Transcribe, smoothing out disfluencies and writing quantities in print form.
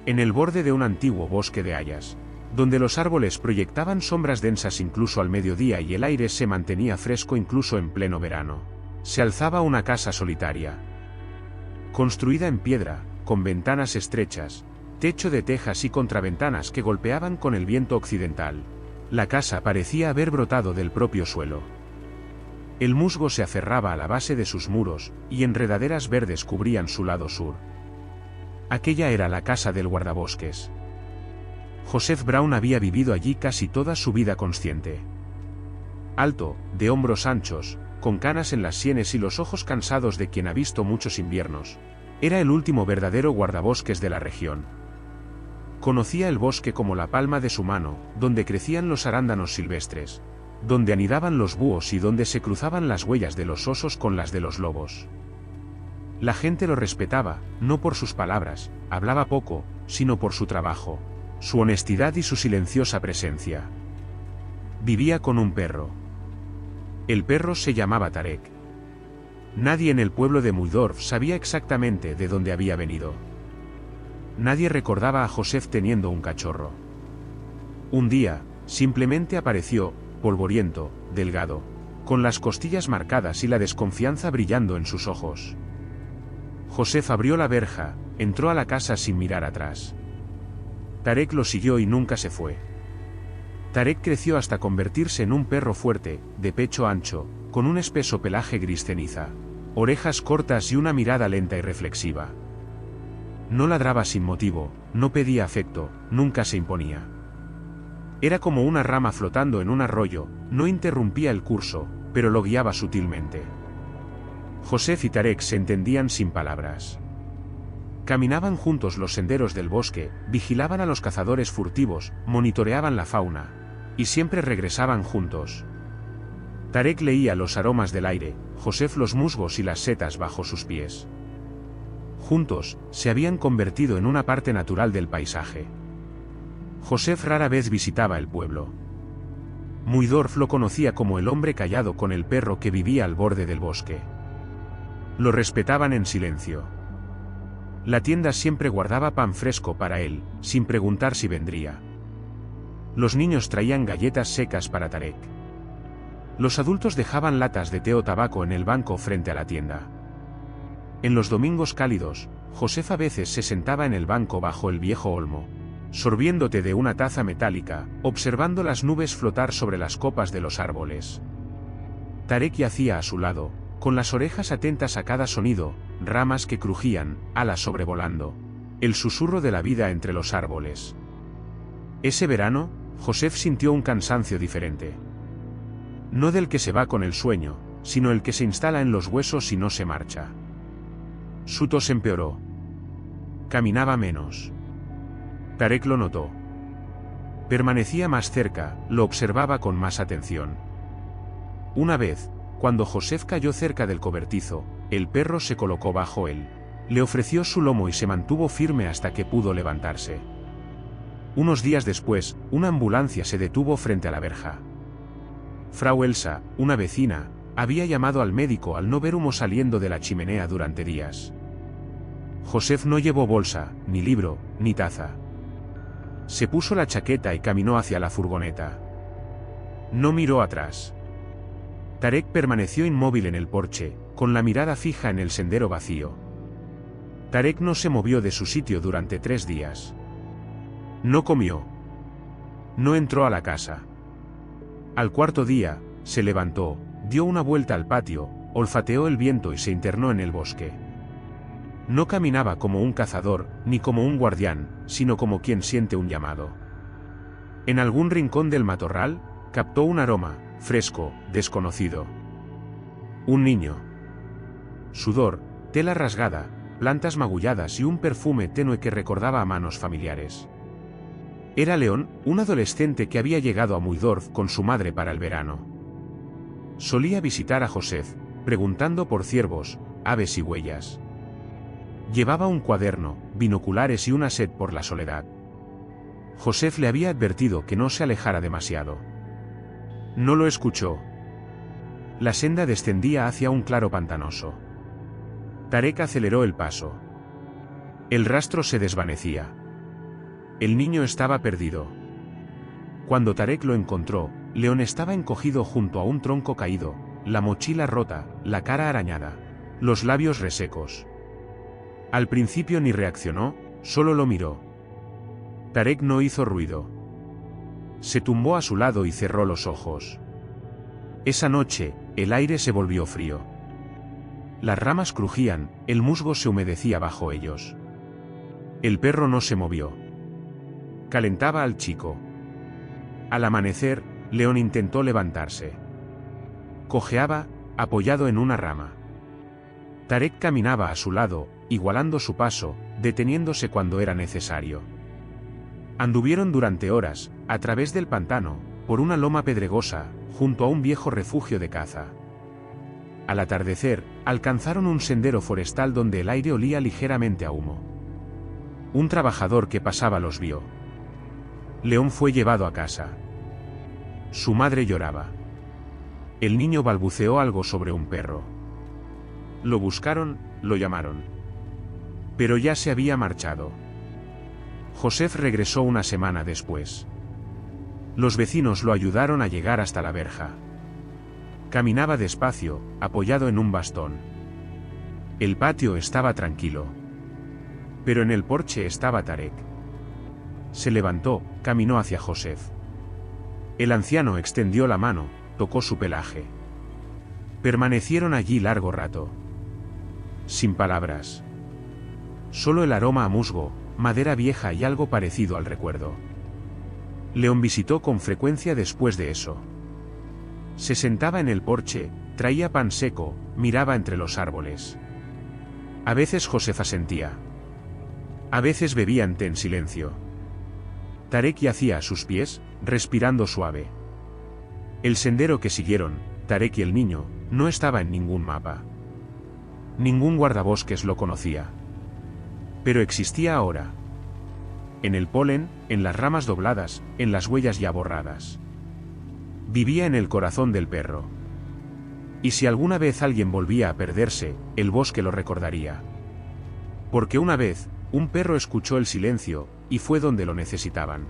En el borde de un antiguo bosque de hayas, donde los árboles proyectaban sombras densas incluso al mediodía y el aire se mantenía fresco incluso en pleno verano, se alzaba una casa solitaria. Construida en piedra, con ventanas estrechas, techo de tejas y contraventanas que golpeaban con el viento occidental, la casa parecía haber brotado del propio suelo. El musgo se aferraba a la base de sus muros, y enredaderas verdes cubrían su lado sur. Aquella era la casa del guardabosques. Joseph Brown había vivido allí casi toda su vida consciente. Alto, de hombros anchos, con canas en las sienes y los ojos cansados de quien ha visto muchos inviernos, era el último verdadero guardabosques de la región. Conocía el bosque como la palma de su mano, donde crecían los arándanos silvestres, donde anidaban los búhos y donde se cruzaban las huellas de los osos con las de los lobos. La gente lo respetaba, no por sus palabras, hablaba poco, sino por su trabajo, su honestidad y su silenciosa presencia. Vivía con un perro. El perro se llamaba Tarek. Nadie en el pueblo de Muydorf sabía exactamente de dónde había venido. Nadie recordaba a Joseph teniendo un cachorro. Un día, simplemente apareció, polvoriento, delgado, con las costillas marcadas y la desconfianza brillando en sus ojos. Joseph abrió la verja, entró a la casa sin mirar atrás. Tarek lo siguió y nunca se fue. Tarek creció hasta convertirse en un perro fuerte, de pecho ancho, con un espeso pelaje gris ceniza, orejas cortas y una mirada lenta y reflexiva. No ladraba sin motivo, no pedía afecto, nunca se imponía. Era como una rama flotando en un arroyo, no interrumpía el curso, pero lo guiaba sutilmente. Joseph y Tarek se entendían sin palabras. Caminaban juntos los senderos del bosque, vigilaban a los cazadores furtivos, monitoreaban la fauna, y siempre regresaban juntos. Tarek leía los aromas del aire, Joseph los musgos y las setas bajo sus pies. Juntos, se habían convertido en una parte natural del paisaje. Joseph rara vez visitaba el pueblo. Muydorf lo conocía como el hombre callado con el perro que vivía al borde del bosque. Lo respetaban en silencio. La tienda siempre guardaba pan fresco para él, sin preguntar si vendría. Los niños traían galletas secas para Tarek. Los adultos dejaban latas de té o tabaco en el banco frente a la tienda. En los domingos cálidos, Joseph a veces se sentaba en el banco bajo el viejo olmo, sorbiendo té de una taza metálica, observando las nubes flotar sobre las copas de los árboles. Tarek yacía a su lado, con las orejas atentas a cada sonido, ramas que crujían, alas sobrevolando, el susurro de la vida entre los árboles. Ese verano, Joseph sintió un cansancio diferente. No del que se va con el sueño, sino el que se instala en los huesos y no se marcha. Su tos empeoró. Caminaba menos. Tarek lo notó. Permanecía más cerca, lo observaba con más atención. Una vez, cuando Joseph cayó cerca del cobertizo, el perro se colocó bajo él, le ofreció su lomo y se mantuvo firme hasta que pudo levantarse. Unos días después, una ambulancia se detuvo frente a la verja. Frau Elsa, una vecina, había llamado al médico al no ver humo saliendo de la chimenea durante días. Joseph no llevó bolsa, ni libro, ni taza. Se puso la chaqueta y caminó hacia la furgoneta. No miró atrás. Tarek permaneció inmóvil en el porche, con la mirada fija en el sendero vacío. Tarek no se movió de su sitio durante 3 días. No comió. No entró a la casa. Al cuarto día, se levantó, dio una vuelta al patio, olfateó el viento y se internó en el bosque. No caminaba como un cazador, ni como un guardián, sino como quien siente un llamado. En algún rincón del matorral, captó un aroma, fresco, desconocido. Un niño. Sudor, tela rasgada, plantas magulladas y un perfume tenue que recordaba a manos familiares. Era León, un adolescente que había llegado a Muydorf con su madre para el verano. Solía visitar a Joseph, preguntando por ciervos, aves y huellas. Llevaba un cuaderno, binoculares y una sed por la soledad. Joseph le había advertido que no se alejara demasiado. No lo escuchó. La senda descendía hacia un claro pantanoso. Tarek aceleró el paso. El rastro se desvanecía. El niño estaba perdido. Cuando Tarek lo encontró, León estaba encogido junto a un tronco caído, la mochila rota, la cara arañada, los labios resecos. Al principio ni reaccionó, solo lo miró. Tarek no hizo ruido. Se tumbó a su lado y cerró los ojos. Esa noche, el aire se volvió frío. Las ramas crujían, el musgo se humedecía bajo ellos. El perro no se movió. Calentaba al chico. Al amanecer, León intentó levantarse. Cojeaba, apoyado en una rama. Tarek caminaba a su lado, igualando su paso, deteniéndose cuando era necesario. Anduvieron durante horas, a través del pantano, por una loma pedregosa, junto a un viejo refugio de caza. Al atardecer, alcanzaron un sendero forestal donde el aire olía ligeramente a humo. Un trabajador que pasaba los vio. León fue llevado a casa. Su madre lloraba. El niño balbuceó algo sobre un perro. Lo buscaron, lo llamaron. Pero ya se había marchado. Josef regresó una semana después. Los vecinos lo ayudaron a llegar hasta la verja. Caminaba despacio, apoyado en un bastón. El patio estaba tranquilo. Pero en el porche estaba Tarek. Se levantó, caminó hacia Josef. El anciano extendió la mano, tocó su pelaje. Permanecieron allí largo rato. Sin palabras. Solo el aroma a musgo, madera vieja y algo parecido al recuerdo. León visitó con frecuencia después de eso. Se sentaba en el porche, traía pan seco, miraba entre los árboles. A veces Josef asentía. A veces bebían té en silencio. Tarek yacía a sus pies, respirando suave. El sendero que siguieron, Tarek y el niño, no estaba en ningún mapa. Ningún guardabosques lo conocía. Pero existía ahora. En el polen, en las ramas dobladas, en las huellas ya borradas. Vivía en el corazón del perro. Y si alguna vez alguien volvía a perderse, el bosque lo recordaría. Porque una vez, un perro escuchó el silencio, y fue donde lo necesitaban.